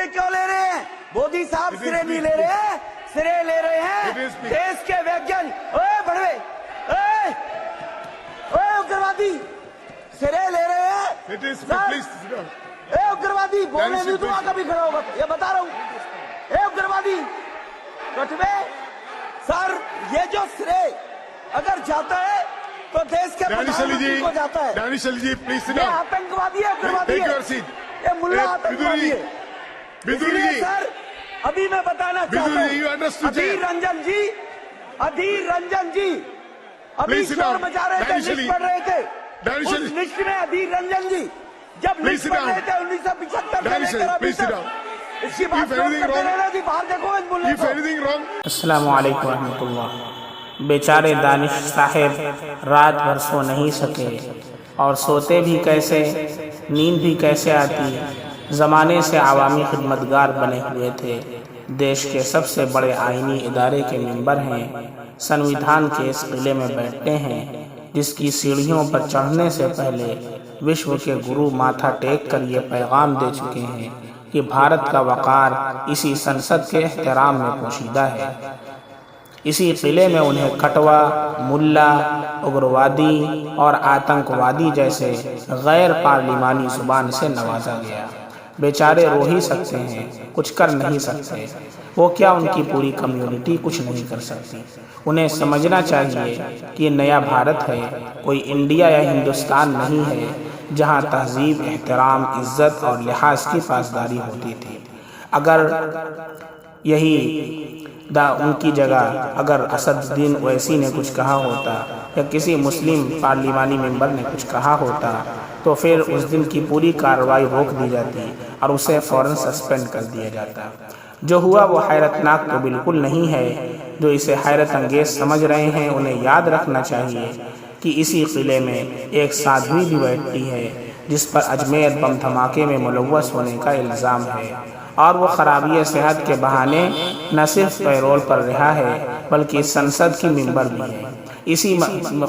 क्यों ले रहे हैं? मोदी साहब श्रेय नहीं ले रहे हैं, श्रेय ले रहे हैं देश के वैज्ञानिक। ओए बड़वे, ओए उग्रवादी, श्रेय ले रहे हैं। ए उग्रवादी, बोलने नहीं दूंगा कभी खड़ा होगा, ये बता रहा हूँ। ए उग्रवादी कटवे सर, ये जो श्रेय अगर जाता है तो देश के प्रधानमंत्री को जाता है। दानिश अली जी प्लीज सिट ये डाउन। आतंकवादी है, उग्रवादी टेक है, योर सीट। ये मुल्ला आतंकवादी है। बिदुरी इसलिए जी, सर अभी मैं बताना चाहता बिदुरी, you हूँ, understood अधीर that? रंजन जी, अधीर रंजन जी अभी Please sit शोर down. मचा रहे थे, Danish लिस्ट Ali. पढ़ रहे थे। Danish उस Ali. लिस्ट में अधीर रंजन जी जब Please लिस्ट sit पढ़ down. रहे थे 1975 से Danish Ali, लेकर अभी please sit तक, down. इसकी बात If anything करते wrong- रहना जी, बाहर देखो इस मुल्ले If को। anything wrong, अस्सलामु अलैकुम रहमतुल्लाह। बेचारे दानिश साहेब रात भर सो नहीं सके, और सोते भी कैसे, नींद भी कैसे आती। ज़माने से आवामी खिदमतगार बने हुए थे, देश के सबसे बड़े आईनी इदारे के मेंबर हैं, संविधान के इस किले में बैठते हैं जिसकी सीढ़ियों पर चढ़ने से पहले विश्व के गुरु माथा टेक कर ये पैगाम दे चुके हैं कि भारत का वक़ार इसी संसद के एहतराम में पोशीदा है। इसी किले में उन्हें कटवा, मुल्ला, उग्रवादी और आतंकवादी जैसे गैर पार्लिमानी जुबान से नवाजा गया। बेचारे रो ही सकते हैं, कुछ कर नहीं सकते। वो क्या, उनकी पूरी कम्युनिटी कुछ नहीं कर सकती। उन्हें समझना चाहिए कि ये नया भारत है, कोई इंडिया या हिंदुस्तान नहीं है जहाँ तहजीब, एहतराम, इज्जत और लिहाज की पासदारी होती थी। अगर यही उनकी जगह अगर असदुद्दीन ओवैसी ने कुछ कहा होता या किसी मुस्लिम पार्लिमानी मेंबर ने कुछ कहा होता तो फिर उस दिन की पूरी कार्रवाई रोक दी जाती और उसे फ़ौरन सस्पेंड कर दिया जाता। जो हुआ वो हैरतनाक तो बिल्कुल नहीं है। जो इसे हैरत अंगेज समझ रहे हैं उन्हें याद रखना चाहिए कि इसी किले में एक साध्वी भी बैठती है जिस पर अजमेर बम धमाके में मुलव्वस होने का इल्ज़ाम है, और वो खराबी सेहत के बहाने न सिर्फ पैरोल पर रहा है बल्कि संसद की मेंबर भी है। इसी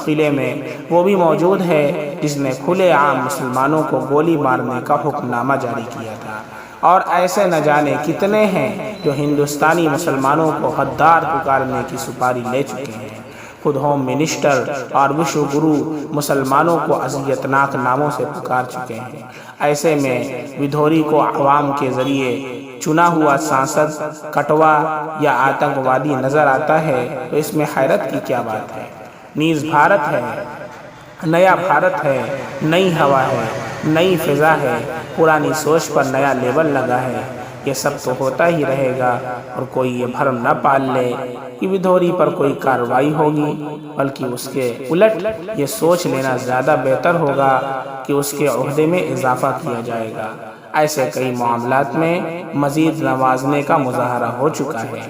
किले में वो भी मौजूद है जिसने खुले आम मुसलमानों को गोली मारने का हुक्मनामा जारी किया था, और ऐसे न जाने कितने हैं जो हिंदुस्तानी मुसलमानों को गद्दार पुकारने की सुपारी ले चुके हैं। खुद होम मिनिस्टर और विश्व गुरु मुसलमानों को अज़ियतनाक नामों से पुकार चुके हैं। ऐसे में विधोरी को अवाम के ज़रिए चुना हुआ सांसद कटवा या आतंकवादी नज़र आता है तो इसमें हैरत की क्या बात है। नीज़ भारत है, नया भारत है, नई हवा है, नई फिज़ा है, पुरानी सोच पर नया लेबल लगा है। ये सब तो होता ही रहेगा, और कोई ये भरम न पाल ले कि विधोरी पर कोई कार्रवाई होगी, बल्कि उसके उलट ये सोच लेना ज़्यादा बेहतर होगा कि उसके ओहदे में इजाफा किया जाएगा। ऐसे कई मामलात में मज़ीद नवाजने का मुजाहरा हो चुका है।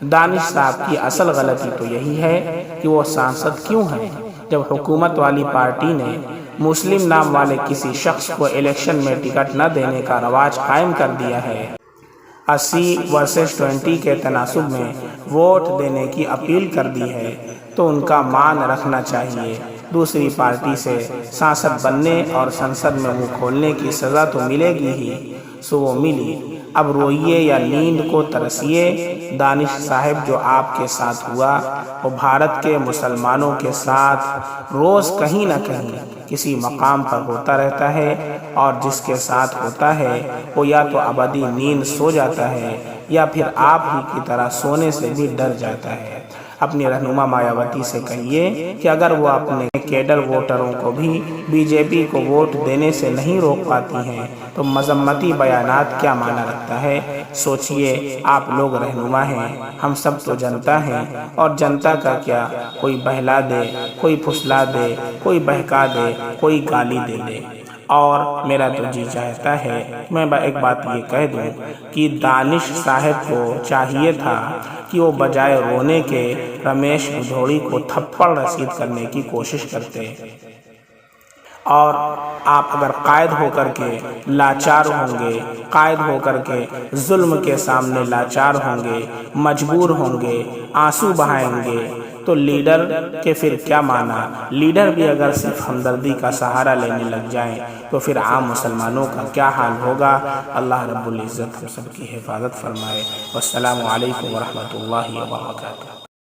दानिश साहब की असल गलती तो यही है कि वो सांसद क्यों हैं जब हुकूमत वाली पार्टी ने मुस्लिम नाम वाले किसी शख्स को इलेक्शन में टिकट न देने का रवाज कायम कर दिया है। 80 वर्सेस 20 के तनासुब में वोट देने की अपील कर दी है तो उनका मान रखना चाहिए। दूसरी पार्टी से सांसद बनने और संसद में मुंह खोलने की सज़ा तो मिलेगी ही, सो वो मिली। अब रोइए या नींद को तरसिए। दानिश साहिब जो आपके साथ हुआ वो भारत के मुसलमानों के साथ रोज़ कहीं ना कहीं किसी मकाम पर होता रहता है, और जिसके साथ होता है वो या तो अबदी नींद सो जाता है या फिर आप ही की तरह सोने से भी डर जाता है। अपनी रहनुमा मायावती से कहिए कि अगर वो अपने केडर वोटरों को भी बीजेपी को वोट देने से नहीं रोक पाती हैं तो मजम्मती बयानात क्या माना रखता है। सोचिए, आप लोग रहनुमा हैं, हम सब तो जनता हैं, और जनता का क्या, कोई बहला दे, कोई फुसला दे, कोई बहका दे, कोई गाली दे दे। और मेरा तो जी चाहता है मैं एक बात ये कह दूं कि दानिश साहब को चाहिए था कि वो बजाय रोने के रमेश विधोरी को थप्पड़ रसीद करने की कोशिश करते। और आप अगर कायद होकर के लाचार होंगे, कायद होकर के जुल्म के सामने लाचार होंगे, मजबूर होंगे, आंसू बहाएंगे, تو لیڈر کے پھر کیا معنی؟ لیڈر بھی اگر صرف ہمدردی کا سہارا لینے لگ جائیں تو پھر عام مسلمانوں کا کیا حال ہوگا؟ اللہ رب العزت ہم سب کی حفاظت فرمائے۔ والسلام علیکم ورحمۃ اللہ وبرکاتہ۔